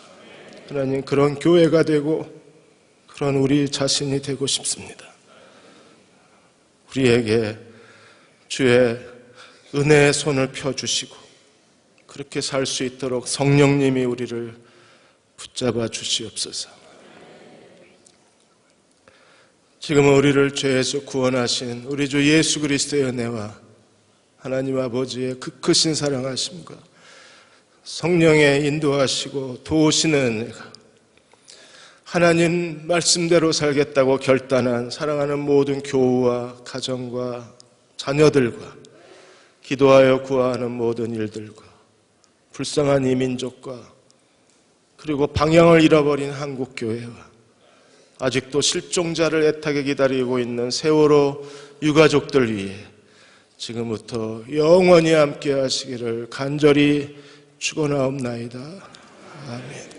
하나님, 그런 교회가 되고 그런 우리 자신이 되고 싶습니다. 우리에게 주의 은혜의 손을 펴주시고 그렇게 살 수 있도록 성령님이 우리를 붙잡아 주시옵소서. 지금은 우리를 죄에서 구원하신 우리 주 예수 그리스도의 은혜와 하나님 아버지의 그 크신 사랑하심과 성령의 인도하시고 도우시는 은혜가 하나님 말씀대로 살겠다고 결단한 사랑하는 모든 교우와 가정과 자녀들과 기도하여 구하는 모든 일들과 불쌍한 이 민족과 그리고 방향을 잃어버린 한국교회와 아직도 실종자를 애타게 기다리고 있는 세월호 유가족들 위해 지금부터 영원히 함께 하시기를 간절히 축원하옵나이다. 아멘.